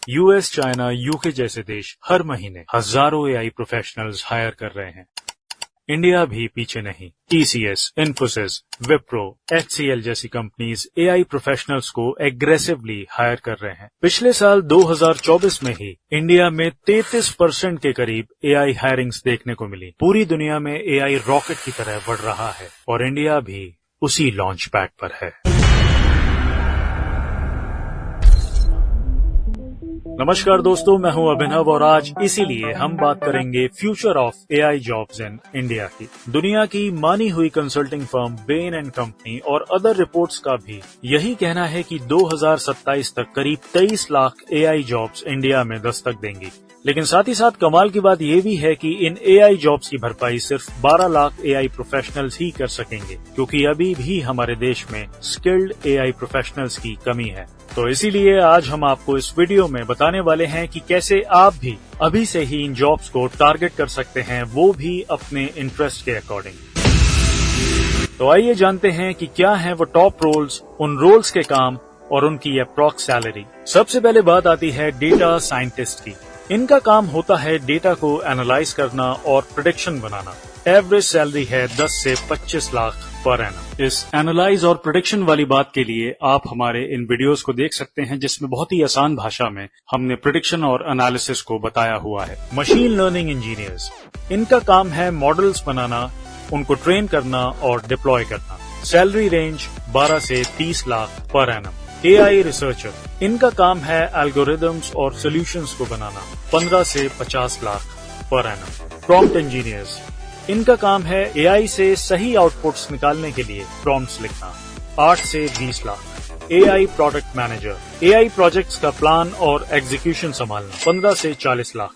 US, China, UK जैसे देश हर महीने हजारों एआई प्रोफेशनल्स हायर कर रहे हैं। इंडिया भी पीछे नहीं। टीसीएस, इन्फोसिस, विप्रो, एचसीएल जैसी कंपनीज एआई प्रोफेशनल्स को एग्रेसिवली हायर कर रहे हैं। पिछले साल 2024 में ही इंडिया में 33% के करीब एआई हायरिंग्स देखने को मिली। पूरी दुनिया में एआई रॉकेट की तरह बढ़ रहा है और इंडिया भी उसी लॉन्च पैड पर है। नमस्कार दोस्तों, मैं हूं अभिनव और आज इसीलिए हम बात करेंगे future of AI jobs in India की। दुनिया की मानी हुई consulting firm Ben and company और अदर रिपोर्ट्स का भी यही कहना है कि 2027 तक करीब 23 लाख एआई जॉब्स इंडिया में दस्तक देंगी। लेकिन साथ ही साथ कमाल की बात यह भी है कि इन एआई जॉब्स की भरपाई सिर्फ 12 लाख एआई प्रोफेशनल्स ही कर सकेंगे, क्योंकि अभी भी हमारे देश में स्किल्ड एआई प्रोफेशनल्स की कमी है। तो इसीलिए आज हम आपको इस वीडियो में बताने वाले हैं कि कैसे आप भी अभी से ही इन जॉब्स को टारगेट कर सकते हैं, वो भी अपने इंटरेस्ट के अकॉर्डिंग। तो आइए जानते हैं कि क्या है वो टॉप रोल्स, उन रोल्स के काम और उनकी अप्रॉक्स सैलरी। सबसे पहले बात आती है डेटा साइंटिस्ट की। इनका काम होता है डेटा को एनालाइज करना और प्रेडिक्शन बनाना। एवरेज सैलरी है 10 से 25 लाख पर एनम। इस एनालाइज और प्रेडिक्शन वाली बात के लिए आप हमारे इन वीडियोस को देख सकते हैं, जिसमें बहुत ही आसान भाषा में हमने प्रेडिक्शन और एनालिसिस को बताया हुआ है। मशीन लर्निंग इंजीनियर्स, इनका काम है मॉडल्स बनाना, उनको ट्रेन करना और डिप्लॉय करना। सैलरी रेंज 12 से 30 lakh per annum. AI researcher, इनका काम है एल्गोरिदम्स और सॉल्यूशंस को बनाना। 15 से 50 lakh per annum. Prompt engineers, इनका काम है एआई से सही आउटपुट्स निकालने के लिए प्रॉम्प्ट्स लिखना। 8 से 20 lakh. AI product manager, AI projects का प्लान और एग्जीक्यूशन संभालना। 15 से 40 लाख।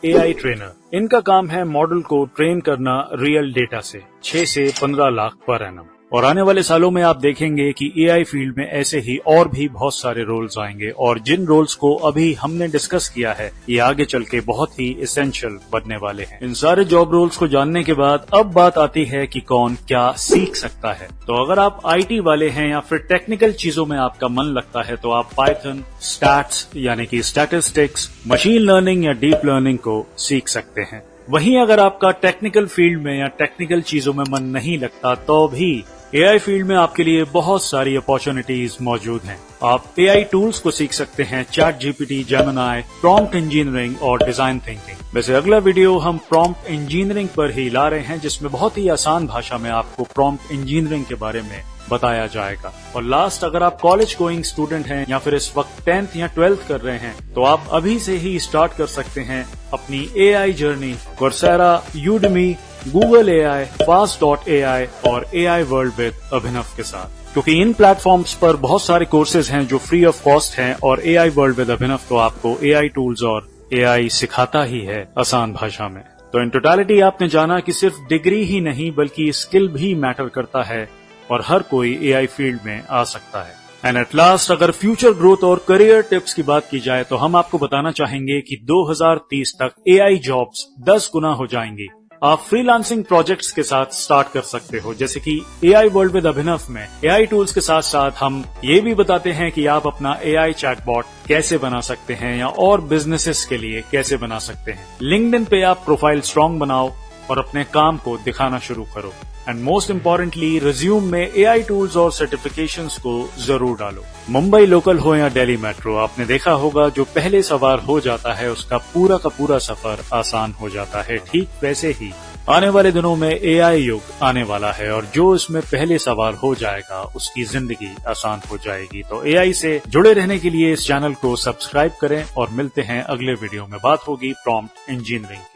एआई ट्रेनर, इनका काम है मॉडल को ट्रेन करना रियल डेटा से। 6 से 15 लाख पर एनम। और आने वाले सालों में आप देखेंगे कि एआई फील्ड में ऐसे ही और भी बहुत सारे रोल्स आएंगे, और जिन रोल्स को अभी हमने डिस्कस किया है ये आगे चल के बहुत ही एसेंशियल बनने वाले हैं। इन सारे जॉब रोल्स को जानने के बाद अब बात आती है कि कौन क्या सीख सकता है। तो अगर आप आईटी वाले हैं या फिर टेक्निकल चीजों में आपका मन लगता है तो आप पाइथन, स्टैट्स यानी कि स्टैटिस्टिक्स, मशीन लर्निंग या डीप लर्निंग को सीख सकते हैं। वहीं अगर आपका टेक्निकल फील्ड में या टेक्निकल चीजों में मन नहीं लगता तो भी एआई फील्ड में आपके लिए बहुत सारी अपॉर्चुनिटीज मौजूद हैं। आप एआई टूल्स को सीख सकते हैं, chat GPT, Gemini, prompt engineering और डिजाइन थिंकिंग। वैसे अगला वीडियो हम प्रॉम्प्ट इंजीनियरिंग पर ही ला रहे हैं, जिसमें बहुत ही आसान भाषा में आपको प्रॉम्प्ट इंजीनियरिंग के बारे में बताया जाएगा। और लास्ट, अगर आप कॉलेज गोइंग स्टूडेंट हैं या फिर इस वक्त 10th या 12th कर रहे हैं तो आप अभी से ही स्टार्ट कर सकते हैं अपनी AI journey coursera, Udemy, Google AI, fast.ai और एआई वर्ल्ड विद अभिनव के साथ, क्योंकि इन प्लेटफॉर्म्स पर बहुत सारे कोर्सेज हैं जो फ्री ऑफ कॉस्ट हैं। और एआई वर्ल्ड विद अभिनव तो आपको एआई टूल्स और एआई सिखाता ही है आसान भाषा में। तो इन टोटलिटी आपने जाना कि सिर्फ डिग्री ही नहीं बल्कि स्किल भी मैटर करता है और हर कोई एआई फील्ड में आ सकता है। एंड एट लास्ट, अगर फ्यूचर ग्रोथ और करियर टिप्स की बात की जाए तो हम आपको बताना चाहेंगे कि 2030 तक एआई जॉब्स 10 गुना हो जाएंगी। आप फ्रीलांसिंग प्रोजेक्ट्स के साथ स्टार्ट कर सकते हो, जैसे कि एआई वर्ल्ड विद अभिनव में एआई टूल्स के साथ साथ हम ये भी बताते हैं कि आप अपना एआई चैटबॉट कैसे बना सकते हैं या और बिजनेसेस के लिए कैसे बना सकते हैं। लिंक्डइन पे आप प्रोफाइल स्ट्रांग बनाओ और अपने काम को दिखाना शुरू करो। एंड मोस्ट इम्पोर्टेंटली, रिज्यूम में एआई टूल्स और सर्टिफिकेशंस को जरूर डालो। मुंबई लोकल हो या दिल्ली मेट्रो, आपने देखा होगा जो पहले सवार हो जाता है उसका पूरा का पूरा सफर आसान हो जाता है। ठीक वैसे ही आने वाले दिनों में एआई युग आने वाला है और जो इसमें पहले सवार हो जाएगा उसकी जिंदगी आसान हो जाएगी। तो एआई से जुड़े रहने के लिए इस चैनल को सब्सक्राइब करें और मिलते हैं अगले वीडियो में। बात होगी प्रॉम्प्ट इंजीनियरिंग की।